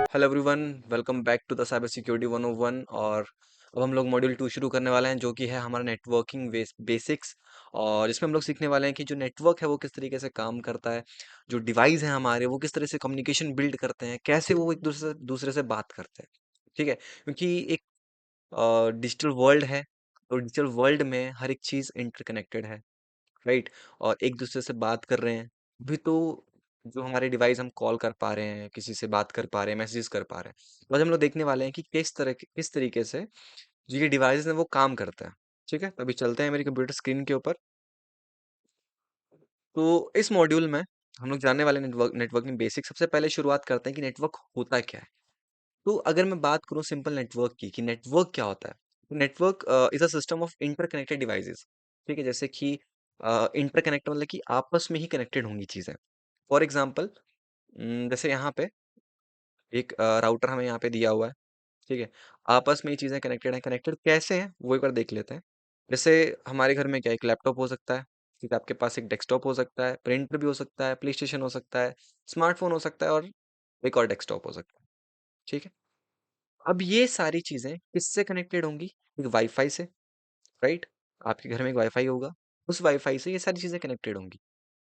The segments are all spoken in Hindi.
Hello everyone, welcome back to the cyber security 101। और अब हम लोग मॉड्यूल 2 शुरू करने वाले हैं, जो कि है हमारा नेटवर्किंग बेसिक्स। और इसमें हम लोग सीखने वाले हैं कि जो नेटवर्क है वो किस तरीके से काम करता है, जो डिवाइस है हमारे वो किस तरह से कम्युनिकेशन बिल्ड करते हैं, कैसे वो एक दूसरे से बात करते हैं। ठीक है, क्योंकि एक डिजिटल वर्ल्ड है, तो डिजिटल वर्ल्ड में हर एक चीज़ इंटरकनेक्टेड है, राइट। और एक दूसरे से बात कर रहे हैं भी तो, जो हमारे डिवाइस हम कॉल कर पा रहे हैं, किसी से बात कर पा रहे हैं, मैसेजेस कर पा रहे हैं। तो आज हम लोग देखने वाले हैं कि किस तरीके से जो ये डिवाइस है वो काम करता है। ठीक है, तो अभी चलते हैं मेरी कंप्यूटर स्क्रीन के ऊपर। तो इस मॉड्यूल में हम लोग जानने वाले नेटवर्किंग बेसिक। सबसे पहले शुरुआत करते हैं कि नेटवर्क होता क्या है। तो अगर मैं बात करूं सिंपल नेटवर्क की, कि नेटवर्क क्या होता है, तो network is a system of interconnected devices. ठीक है, जैसे कि इंटरकनेक्ट मतलब कि आपस में ही कनेक्टेड होंगी चीजें। फॉर एग्जांपल, जैसे यहाँ पे एक राउटर हमें यहाँ पे दिया हुआ है। ठीक है, आपस में ये चीजें कनेक्टेड हैं। कनेक्टेड कैसे हैं वो एक बार देख लेते हैं। जैसे हमारे घर में क्या, एक लैपटॉप हो सकता है, ठीक है, आपके पास एक डेस्कटॉप हो सकता है, प्रिंटर भी हो सकता है, प्ले स्टेशन हो सकता है, स्मार्टफोन हो सकता है, और एक और डेस्कटॉप हो सकता है। ठीक है, अब ये सारी चीजें किससे कनेक्टेड होंगी? एक वाईफाई से, राइट। आपके घर में एक वाईफाई होगा, उस वाईफाई से ये सारी चीजें कनेक्टेड होंगी।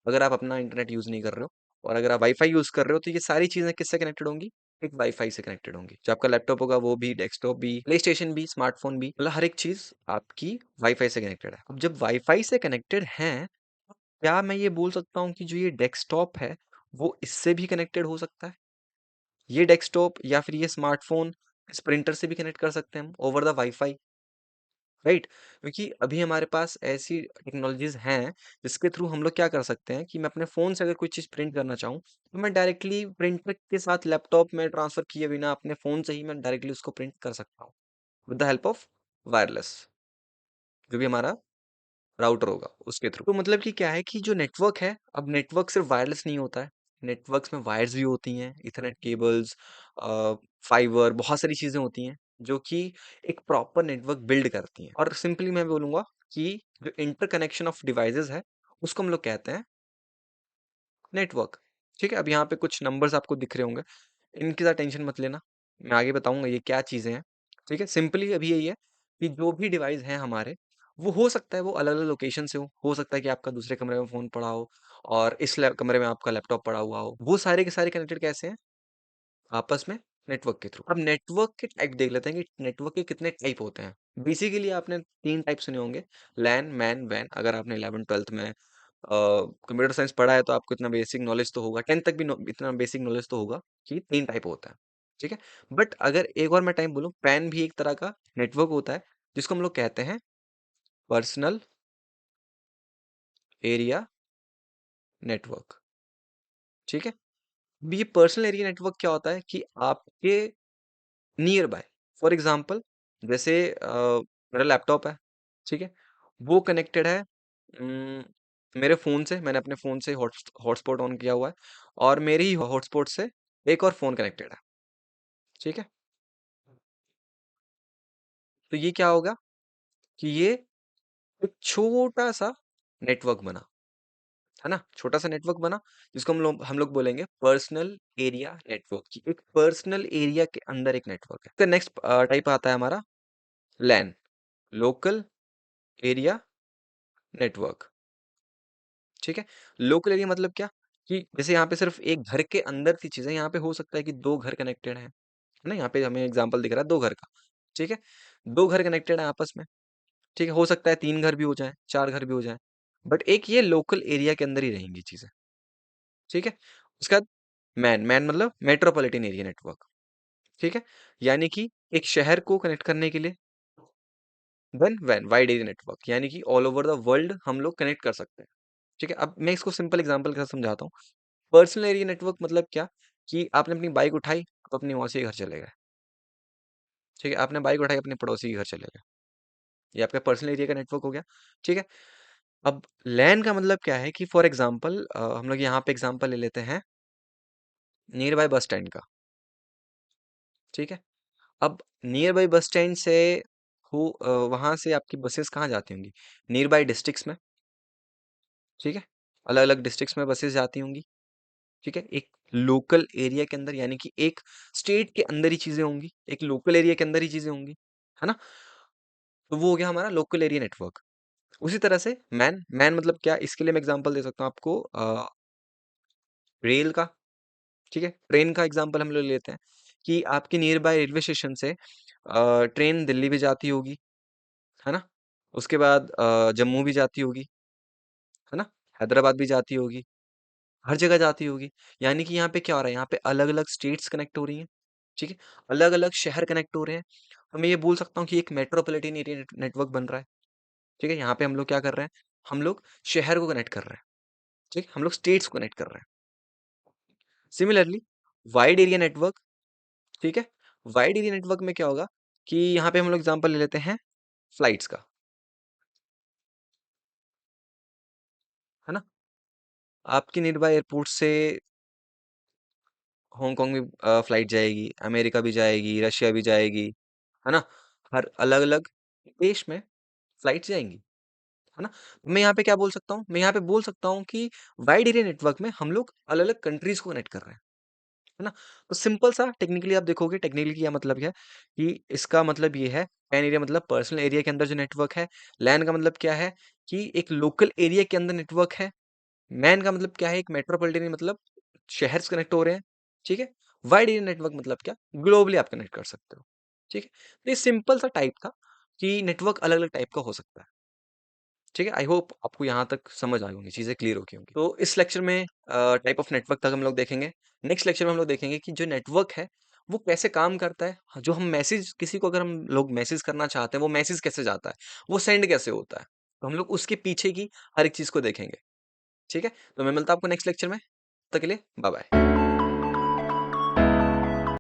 अगर आप अपना इंटरनेट यूज नहीं कर रहे हो और अगर आप वाईफाई यूज कर रहे हो, तो ये सारी चीजें किससे कनेक्टेड होंगी? एक वाईफाई से कनेक्टेड होंगी। जो आपका लैपटॉप होगा वो भी, डेस्कटॉप भी, प्ले स्टेशन भी, स्मार्टफोन भी, मतलब हर एक चीज आपकी वाईफाई से कनेक्टेड है। अब जब वाईफाई से कनेक्टेड है, क्या मैं ये बोल सकता हूँ कि जो ये डेस्कटॉप है वो इससे भी कनेक्टेड हो सकता है? ये डेस्कटॉप या फिर ये स्मार्टफोन इस प्रिंटर से भी कनेक्ट कर सकते हैं हम ओवर द वाईफाई, राइट। क्योंकि अभी हमारे पास ऐसी टेक्नोलॉजीज हैं जिसके थ्रू हम लोग क्या कर सकते हैं कि मैं अपने फोन से अगर कोई चीज प्रिंट करना चाहूँ, तो मैं डायरेक्टली प्रिंटर के साथ लैपटॉप में ट्रांसफर किए बिना अपने फोन से ही मैं डायरेक्टली उसको प्रिंट कर सकता हूँ, with the help of wireless, जो भी हमारा राउटर होगा उसके थ्रू। तो मतलब कि क्या है कि जो नेटवर्क है, अब नेटवर्क सिर्फ वायरलेस नहीं होता है। नेटवर्क्स में वायर्स भी होती हैं, इथरनेट केबल्स, फाइबर, बहुत सारी चीजें होती हैं जो कि एक प्रॉपर नेटवर्क बिल्ड करती हैं। और सिंपली मैं बोलूंगा कि जो इंटरकनेक्शन ऑफ डिवाइसेस है उसको हम लोग कहते हैं नेटवर्क। ठीक है, अब यहाँ पे कुछ नंबर्स आपको दिख रहे होंगे, इनकी ज़्यादा टेंशन मत लेना, मैं आगे बताऊंगा ये क्या चीज़ें हैं। ठीक है, सिंपली अभी यही है कि जो भी डिवाइस हैं हमारे, वो हो सकता है वो अलग अलग लोकेशन से हो सकता है कि आपका दूसरे कमरे में फ़ोन पड़ा हो और इस कमरे में आपका लैपटॉप पड़ा हुआ हो। वो सारे के सारे कनेक्टेड कैसे हैं? आपस में, नेटवर्क के थ्रू। अब नेटवर्क के टाइप देख लेते हैं कि नेटवर्क के कितने टाइप होते हैं। बेसिकली आपने 3 टाइप सुने होंगे, लैन, मैन, वैन। अगर आपने 11th-12th में कंप्यूटर साइंस पढ़ा है तो आपको इतना बेसिक नॉलेज तो होगा, 10th तक भी इतना बेसिक नॉलेज तो होगा कि 3 टाइप होता है। ठीक है, बट अगर एक और मैं टाइप बोलूँ, पैन भी एक तरह का नेटवर्क होता है, जिसको हम लोग कहते हैं पर्सनल एरिया नेटवर्क। ठीक है, अब ये पर्सनल एरिया नेटवर्क क्या होता है कि आपके नियर बाय, फॉर एग्जाम्पल, जैसे मेरा लैपटॉप है, ठीक है, वो कनेक्टेड है मेरे फ़ोन से। मैंने अपने फ़ोन से हॉटस्पॉट ऑन किया हुआ है और मेरे ही हॉटस्पॉट से एक और फ़ोन कनेक्टेड है। ठीक है, तो ये क्या होगा कि ये एक छोटा सा नेटवर्क बना, है ना, छोटा सा नेटवर्क बना, जिसको हम लोग बोलेंगे पर्सनल एरिया नेटवर्क। की एक पर्सनल एरिया के अंदर एक नेटवर्क है। तो नेक्स्ट टाइप आता है हमारा लैन, लोकल एरिया नेटवर्क। ठीक है, लोकल एरिया मतलब क्या, कि जैसे यहाँ पे सिर्फ एक घर के अंदर की चीजें, यहाँ पे हो सकता है कि 2 घर कनेक्टेड हैं, है ना। यहाँ पे हमें एग्जांपल दिख रहा है 2 घर का। ठीक है, 2 घर कनेक्टेड है आपस में। ठीक है, हो सकता है 3 घर भी हो जाए, 4 घर भी हो जाए, बट एक ये लोकल एरिया के अंदर ही रहेंगी चीजें। ठीक है, उसके बाद मैन, मैन मतलब मेट्रोपॉलिटन एरिया नेटवर्क। ठीक है, यानी कि एक शहर को कनेक्ट करने के लिए। देन वैन, वाइड एरिया नेटवर्क, यानी कि ऑल ओवर द वर्ल्ड हम लोग कनेक्ट कर सकते हैं। ठीक है, अब मैं इसको सिंपल एग्जांपल के साथ समझाता हूँ। पर्सनल एरिया नेटवर्क मतलब क्या, कि आपने अपनी बाइक उठाई, आप अपनी मौसी के घर चले गए। ठीक है, आपने बाइक उठाई, अपने पड़ोसी के घर चले गए, ये आपका पर्सनल एरिया का नेटवर्क हो गया। ठीक है, अब लैन का मतलब क्या है कि फॉर एग्जांपल, हम लोग यहाँ पे एग्जांपल ले लेते हैं नियर बाय बस स्टैंड का। ठीक है, अब नियर बाय बस स्टैंड से वहां से आपकी बसेस कहाँ जाती होंगी? नियर बाय डिस्ट्रिक्ट्स में। ठीक है, अलग अलग डिस्ट्रिक्ट्स में बसेस जाती होंगी। ठीक है? एक लोकल एरिया के अंदर, यानी कि एक स्टेट के अंदर ही चीज़ें होंगी, एक लोकल एरिया के अंदर ही चीज़ें होंगी, है ना? तो वो हो गया हमारा लोकल एरिया नेटवर्क। उसी तरह से मैन, मैन मतलब क्या? इसके लिए मैं एग्ज़ाम्पल दे सकता हूँ आपको, रेल का, ठीक है? ट्रेन का एग्ज़ाम्पल हम लोग लेते हैं कि आपके नियर बाय रेलवे स्टेशन से ट्रेन दिल्ली भी जाती होगी, है ना? उसके बाद जम्मू भी जाती होगी, है ना? हैदराबाद भी जाती होगी, हर जगह जाती होगी। यानी कि यहाँ पे क्या हो रहा है? यहाँ पे अलग-अलग स्टेट्स कनेक्ट हो रही हैं, ठीक है? अलग-अलग शहर कनेक्ट हो रहे हैं। तो मैं ये बोल सकता हूँ कि एक मेट्रोपॉलिटन एरिया नेटवर्क बन रहा है, ठीक है? यहाँ पे हम लोग क्या कर रहे हैं? हम लोग शहर को कनेक्ट कर रहे हैं, ठीक है? हम लोग स्टेट्स को कनेक्ट कर रहे हैं। सिमिलरली वाइड एरिया नेटवर्क, ठीक है? वाइड एरिया नेटवर्क में क्या होगा कि यहाँ पे हम लोग एग्ज़ाम्पल ले लेते हैं फ्लाइट्स का, है ना? आपके नियर बाय एयरपोर्ट से हांगकांग में फ्लाइट जाएगी, अमेरिका भी जाएगी, रशिया भी जाएगी, है ना? हर अलग-अलग देश में फ्लाइट्स जाएँगी, है ना? मैं यहाँ पे क्या बोल सकता हूँ? मैं यहाँ पे बोल सकता हूँ कि वाइड एरिया नेटवर्क में हम लोग अलग-अलग कंट्रीज़ को कनेक्ट कर रहे हैं, है ना? तो सिंपल सा टेक्निकली आप देखोगे, टेक्निकली क्या मतलब है कि इसका मतलब ये है, पैन एरिया मतलब पर्सनल एरिया के अंदर जो नेटवर्क है, लैन का मतलब क्या है कि एक लोकल एरिया के अंदर नेटवर्क है, मैन का मतलब क्या है, एक मेट्रोपॉलिटन मतलब शहर से कनेक्ट हो रहे हैं, ठीक है? वाइड एरिया नेटवर्क मतलब क्या? ग्लोबली आप कनेक्ट कर सकते हो, ठीक है? तो ये सिंपल सा टाइप था कि नेटवर्क अलग-अलग टाइप का हो सकता है, ठीक है? आई होप आपको यहाँ तक समझ आई होंगी, चीज़ें क्लियर हो गई होंगी। तो इस लेक्चर में टाइप ऑफ नेटवर्क तक हम लोग देखेंगे। नेक्स्ट लेक्चर में हम लोग देखेंगे कि जो नेटवर्क है, वो कैसे काम करता है? जो हम मैसेज, किसी को अगर हम लोग मैसेज करना चाहते हैं, वो मैसेज कैसे जाता है? वो सेंड कैसे होता है? तो हम लोग उसके पीछे की हर एक चीज़ को देखेंगे, ठीक है? तो मैं मिलता हूँ आपको नेक्स्ट लेक्चर में। तब तक के लिए बाय बाय।